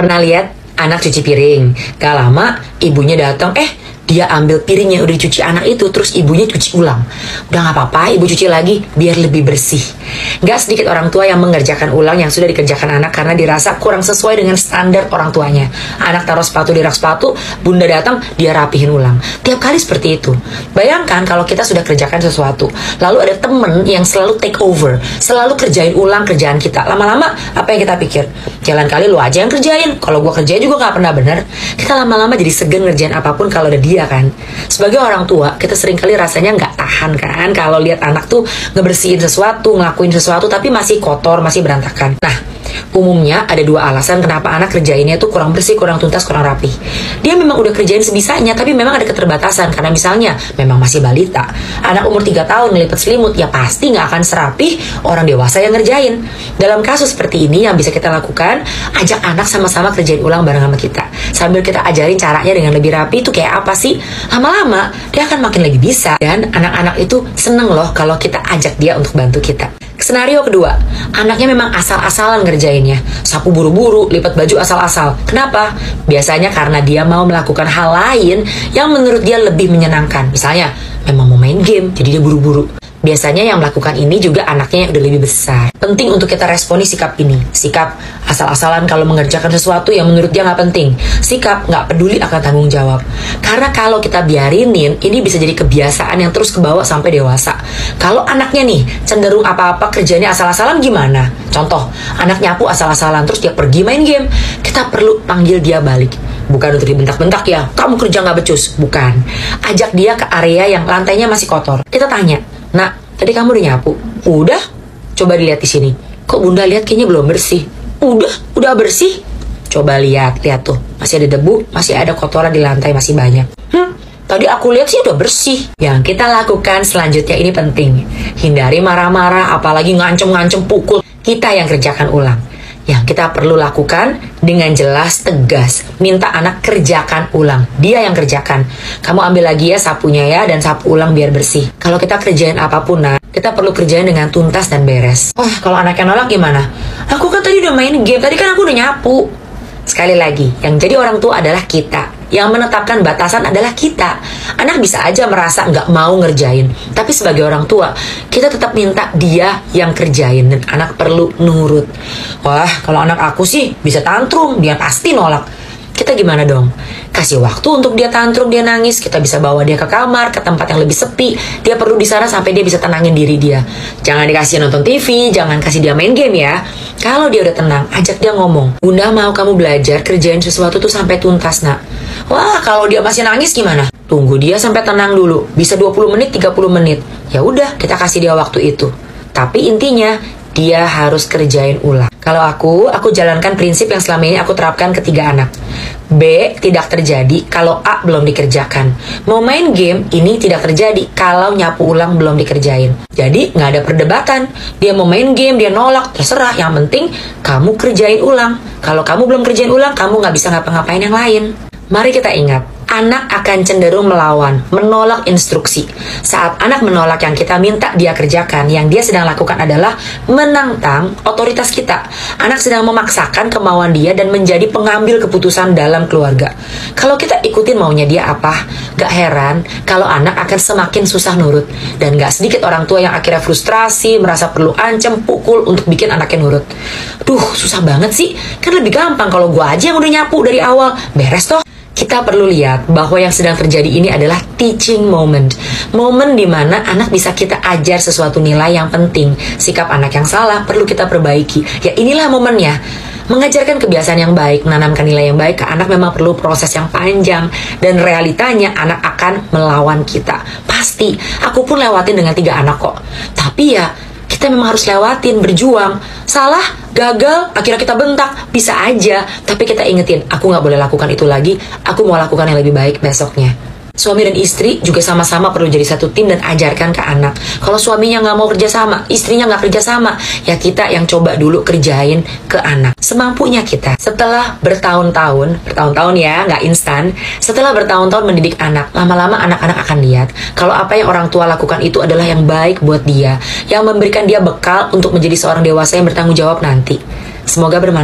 Pernah lihat anak cuci piring, gak lama ibunya datang, dia ambil piring yang udah dicuci anak itu, terus ibunya cuci ulang. Udah gak apa-apa, ibu cuci lagi biar lebih bersih. Gak sedikit orang tua yang mengerjakan ulang yang sudah dikerjakan anak karena dirasa kurang sesuai dengan standar orang tuanya. Anak taruh sepatu di rak sepatu, bunda datang, dia rapihin ulang. Tiap kali seperti itu. Bayangkan kalau kita sudah kerjakan sesuatu, lalu ada temen yang selalu take over, selalu kerjain ulang kerjaan kita. Lama-lama apa yang kita pikir? Jalan kali lu aja yang kerjain, kalau gua kerjain juga gak pernah bener. Kita lama-lama jadi segan ngerjain apapun kalau ada dia kan. Sebagai orang tua, kita seringkali rasanya nggak tahan kan kalau lihat anak tuh ngebersihin sesuatu, ngelakuin sesuatu tapi masih kotor, masih berantakan. Nah, umumnya ada dua alasan kenapa anak kerjainnya tuh kurang bersih, kurang tuntas, kurang rapi. Dia memang udah kerjain sebisanya, tapi memang ada keterbatasan karena misalnya memang masih balita. Anak umur 3 tahun ngelipet selimut, ya pasti nggak akan serapih orang dewasa yang ngerjain. Dalam kasus seperti ini yang bisa kita lakukan, ajak anak sama-sama kerjain ulang bareng sama kita. Sambil kita ajarin caranya dengan lebih rapi itu kayak apa sih. Lama-lama dia akan makin lagi bisa. Dan anak-anak itu seneng loh kalau kita ajak dia untuk bantu kita. Skenario kedua, anaknya memang asal-asalan ngerjainnya. Sapu buru-buru, lipat baju asal-asal. Kenapa? Biasanya karena dia mau melakukan hal lain yang menurut dia lebih menyenangkan. Misalnya, memang mau main game, jadi dia buru-buru. Biasanya yang melakukan ini juga anaknya yang udah lebih besar. Penting untuk kita responi sikap ini. Sikap asal-asalan kalau mengerjakan sesuatu yang menurut dia nggak penting. Sikap nggak peduli akan tanggung jawab. Karena kalau kita biarinin, ini bisa jadi kebiasaan yang terus kebawa sampai dewasa. Kalau anaknya nih cenderung apa-apa kerjanya asal-asalan gimana? Contoh, anak nyapu asal-asalan terus dia pergi main game. Kita perlu panggil dia balik. Bukan untuk dibentak-bentak ya, kamu kerja nggak becus. Bukan. Ajak dia ke area yang lantainya masih kotor. Kita tanya, "Nak, tadi kamu udah nyapu?" "Udah." "Coba dilihat di sini." "Kok bunda lihat kayaknya belum bersih." Udah bersih." "Coba lihat tuh, masih ada debu, masih ada kotoran di lantai, masih banyak." "Tadi aku lihat sih udah bersih." Yang kita lakukan selanjutnya ini penting. Hindari marah-marah, apalagi ngancem-ngancem pukul. Kita yang kerjakan ulang. Yang kita perlu lakukan dengan jelas, tegas. Minta anak kerjakan ulang. Dia yang kerjakan. "Kamu ambil lagi ya sapunya ya, dan sapu ulang biar bersih." Kalau kita kerjain apapun, kita perlu kerjain dengan tuntas dan beres. Kalau anaknya nolak gimana? "Aku kan tadi udah main game, tadi kan aku udah nyapu." Sekali lagi, yang jadi orang tua adalah kita. Yang menetapkan batasan adalah kita. Anak bisa aja merasa nggak mau ngerjain, tapi sebagai orang tua, kita tetap minta dia yang kerjain dan anak perlu nurut. Kalau anak aku sih bisa tantrum, dia pasti nolak. Kita gimana dong? Kasih waktu untuk dia tantrum, dia nangis. Kita bisa bawa dia ke kamar, ke tempat yang lebih sepi. Dia perlu di sana sampai dia bisa tenangin diri dia. Jangan dikasih nonton TV, jangan kasih dia main game ya. Kalau dia udah tenang, ajak dia ngomong. "Bunda mau kamu belajar kerjain sesuatu tuh sampai tuntas, nak." Kalau dia masih nangis gimana? Tunggu dia sampai tenang dulu. Bisa 20 menit, 30 menit. Ya udah, kita kasih dia waktu itu. Tapi intinya, dia harus kerjain ulang. Kalau aku jalankan prinsip yang selama ini aku terapkan ke 3 anak. B tidak terjadi kalau A belum dikerjakan. Mau main game, ini tidak terjadi kalau nyapu ulang belum dikerjain. Jadi nggak ada perdebatan. Dia mau main game, dia nolak, terserah. Yang penting kamu kerjain ulang. Kalau kamu belum kerjain ulang, kamu nggak bisa ngapa-ngapain yang lain. Mari kita ingat, anak akan cenderung melawan, menolak instruksi. Saat anak menolak yang kita minta dia kerjakan, yang dia sedang lakukan adalah menantang otoritas kita. Anak sedang memaksakan kemauan dia dan menjadi pengambil keputusan dalam keluarga. Kalau kita ikutin maunya dia apa, gak heran kalau anak akan semakin susah nurut. Dan gak sedikit orang tua yang akhirnya frustrasi, merasa perlu ancam, pukul untuk bikin anaknya nurut. Susah banget sih. Kan lebih gampang kalau gue aja yang udah nyapu dari awal. Beres toh. Kita perlu lihat bahwa yang sedang terjadi ini adalah teaching moment. Momen di mana anak bisa kita ajar sesuatu nilai yang penting. Sikap anak yang salah perlu kita perbaiki. Ya inilah momennya. Mengajarkan kebiasaan yang baik, menanamkan nilai yang baik ke anak memang perlu proses yang panjang. Dan realitanya anak akan melawan kita. Pasti, aku pun lewatin dengan 3 anak kok. Tapi ya, kita memang harus lewatin, berjuang. Salah, gagal, akhirnya kita bentak, bisa aja. Tapi kita ingetin, aku gak boleh lakukan itu lagi. Aku mau lakukan yang lebih baik besoknya. Suami dan istri juga sama-sama perlu jadi satu tim dan ajarkan ke anak. Kalau suaminya nggak mau kerja sama, istrinya nggak kerja sama, ya kita yang coba dulu kerjain ke anak. Semampunya kita. Setelah bertahun-tahun ya, nggak instan. Setelah bertahun-tahun mendidik anak, lama-lama anak-anak akan lihat kalau apa yang orang tua lakukan itu adalah yang baik buat dia, yang memberikan dia bekal untuk menjadi seorang dewasa yang bertanggung jawab nanti. Semoga bermanfaat.